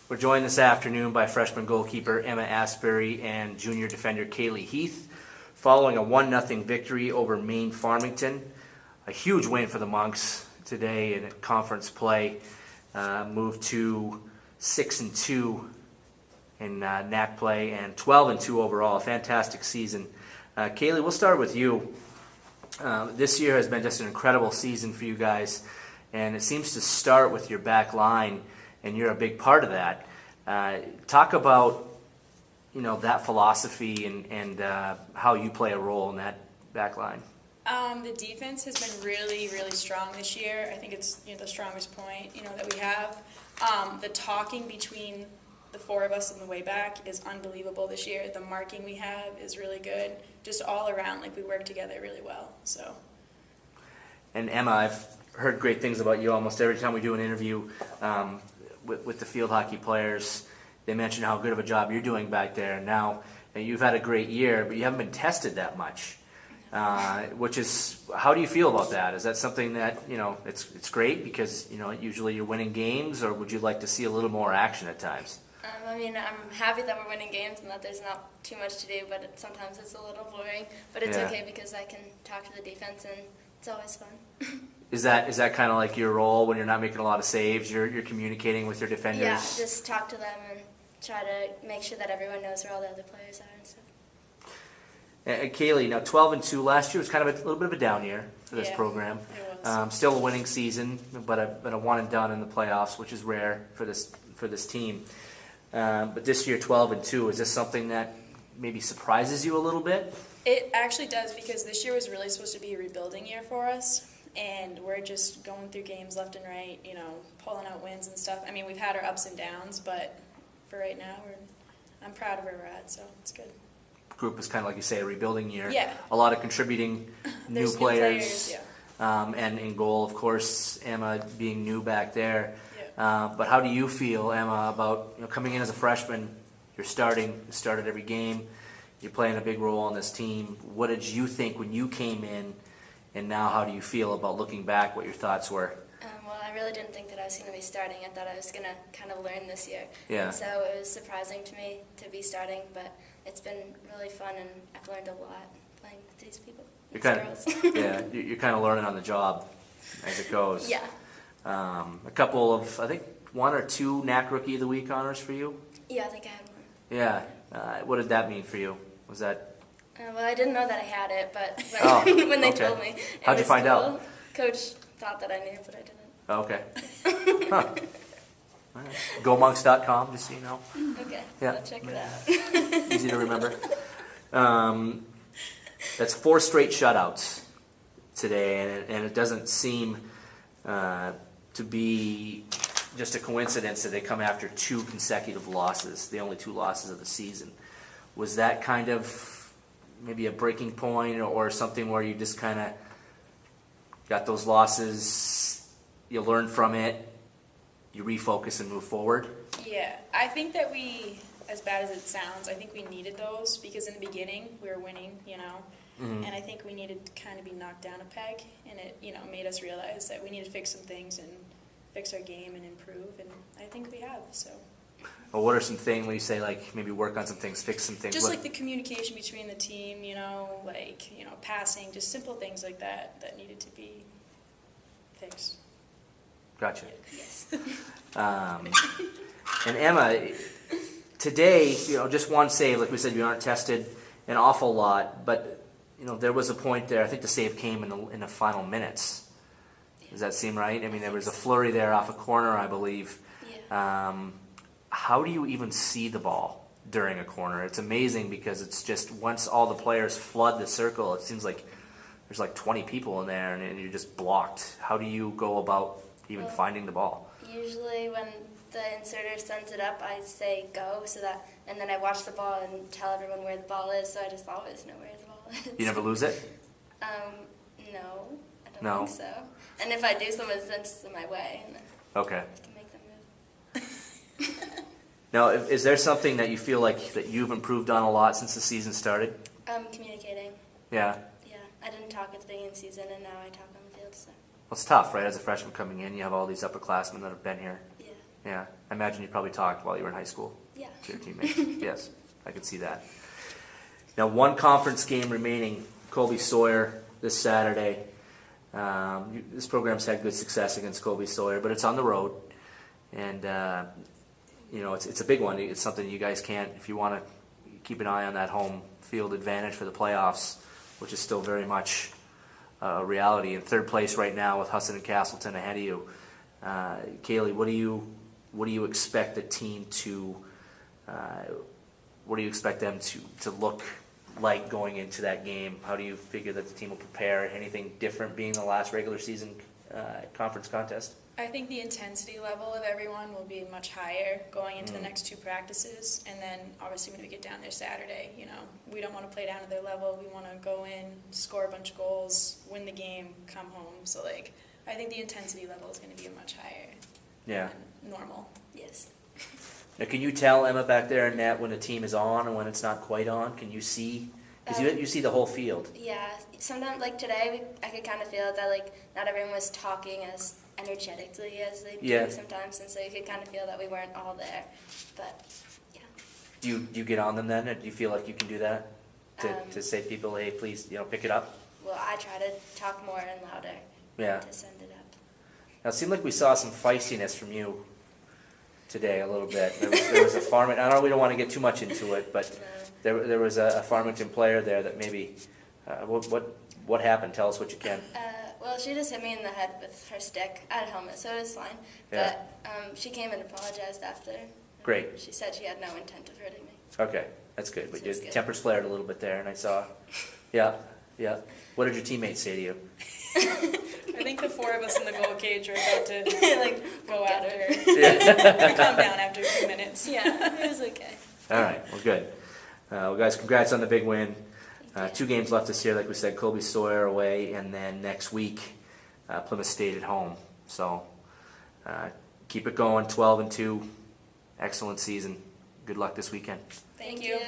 We're joined this afternoon by freshman goalkeeper Emma Astbury and junior defender Kaylee Heath, following a 1-0 victory over Maine Farmington. A huge win for the Monks today in conference play. Moved to 6-2 in NAC play and 12-2 overall. A fantastic season. Kaylee, we'll start with you. This year has been just an incredible season for you guys, and it seems to start with your back line, and you're a big part of that. Talk about that philosophy and how you play a role in that back line. The defense has been really, really strong this year. I think it's the strongest point that we have. The talking between the four of us on the way back is unbelievable this year. The marking we have is really good. Just all around, we work together really well. So. And Emma, I've heard great things about you almost every time we do an interview with the field hockey players. They mention how good of a job you're doing back there. Now, you've had a great year, but you haven't been tested that much. Which is, how do you feel about that? Is that something that, it's great because, usually you're winning games, or would you like to see a little more action at times? I'm happy that we're winning games and that there's not too much to do, but sometimes it's a little boring. But it's okay because I can talk to the defense and it's always fun. Is that kind of like your role when you're not making a lot of saves? You're communicating with your defenders? Yeah, just talk to them and try to make sure that everyone knows where all the other players are and stuff. And Kaylee, now 12-2 last year was kind of a little bit of a down year for this program. It was. Still a winning season, but a one and done in the playoffs, which is rare for this team. But this year, 12-2, is this something that maybe surprises you a little bit? It actually does, because this year was really supposed to be a rebuilding year for us, and we're just going through games left and right, pulling out wins and stuff. We've had our ups and downs, but for right now, I'm proud of where we're at, so it's good. Group is kind of like you say, a rebuilding year. Yeah. A lot of contributing new players. Yeah. And in goal, of course, Emma being new back there. Yeah. But how do you feel, Emma, about coming in as a freshman? You started every game. You're playing a big role on this team. What did you think when you came in? And now how do you feel about looking back, what your thoughts were? Well, I really didn't think that I was going to be starting. I thought I was going to kind of learn this year. Yeah. And so it was surprising to me to be starting, but it's been really fun, and I've learned a lot playing with these people, these girls. You're kind of learning on the job as it goes. Yeah. A couple of, I think, 1 or 2 NAC Rookie of the Week honors for you? Yeah, I think I had one. Yeah. What did that mean for you? Was that... Well, I didn't know that I had it, but when they told me, how'd you find out? Coach thought that I knew, but I didn't. Oh, okay. Huh. Right. GoMonks.com, just so you know. Okay, yeah. I'll check it out. Easy to remember. That's 4 straight shutouts today, and it doesn't seem to be just a coincidence that they come after 2 consecutive losses, the only 2 losses of the season. Was that kind of maybe a breaking point or something where you just kind of got those losses, you learn from it, you refocus and move forward? Yeah, I think that we, as bad as it sounds, I think we needed those because in the beginning we were winning, and I think we needed to kind of be knocked down a peg, and it, made us realize that we need to fix some things and fix our game and improve, and I think we have, so. Well, what are some things when you say, maybe work on some things, fix some things? Just the communication between the team, passing, just simple things like that needed to be fixed. Gotcha. Yes. And Emma, today, just one save, like we said, you aren't tested an awful lot, but, there was a point there, I think the save came in the final minutes. Does that seem right? There was a flurry there off a corner, I believe. Yeah. How do you even see the ball during a corner? It's amazing because it's just once all the players flood the circle, it seems like there's 20 people in there and you're just blocked. How do you go about even finding the ball? Usually when the inserter sends it up, I say go, and then I watch the ball and tell everyone where the ball is, so I just always know where the ball is. You never lose it? No, I don't think so. And if I do, someone sends it my way, and then okay. I can make them move. Now, is there something that you feel like that you've improved on a lot since the season started? Communicating. Yeah. Yeah, I didn't talk at the beginning of the season, and now I talk on the field, so. Well, it's tough, right? As a freshman coming in, you have all these upperclassmen that have been here. Yeah. Yeah, I imagine you probably talked while you were in high school Yeah. to your teammates. Yes, I could see that. Now, one conference game remaining, Colby Sawyer this Saturday. This program's had good success against Colby Sawyer, but it's on the road, and it's a big one. It's something you guys can't, if you want to keep an eye on that home field advantage for the playoffs, which is still very much a reality. In third place right now with Husson and Castleton ahead of you. Kaylee, what do you expect the team to? What do you expect them to look like going into that game? How do you figure that the team will prepare? Anything different being the last regular season conference contest? I think the intensity level of everyone will be much higher going into the next two practices, and then obviously when we get down there Saturday, we don't want to play down to their level. We want to go in, score a bunch of goals, win the game, come home. So I think the intensity level is going to be much higher than normal. Yes. Now, can you tell, Emma, back there in net when the team is on and when it's not quite on? Can you see? Because you see the whole field. Yeah. Sometimes, today, I could kind of feel that, not everyone was talking as energetically as they do sometimes, and so you could kind of feel that we weren't all there. But, yeah. Do you get on them then? Or do you feel like you can do that? To say to people, hey, please, pick it up? Well, I try to talk more and louder to send it up. Now, it seemed like we saw some feistiness from you today a little bit. There was a Farmington, I know we don't want to get too much into it, but there was a Farmington player there that maybe, what happened? Tell us what you can. Well, she just hit me in the head with her stick. I had a helmet, so it was fine. Yeah. But she came and apologized after. Great. She said she had no intent of hurting me. Okay, that's good. But So your it's good. temper's flared a little bit there, and I saw. Yeah. What did your teammates say to you? I think the four of us in the goal cage are about to go get after her. her. Yeah. Calm down after a few minutes. Yeah, it was okay. All right, well, good. Well, guys, congrats on the big win. 2 games left this year, like we said, Colby Sawyer away, and then next week, Plymouth State at home. So keep it going, 12-2. Excellent season. Good luck this weekend. Thank you.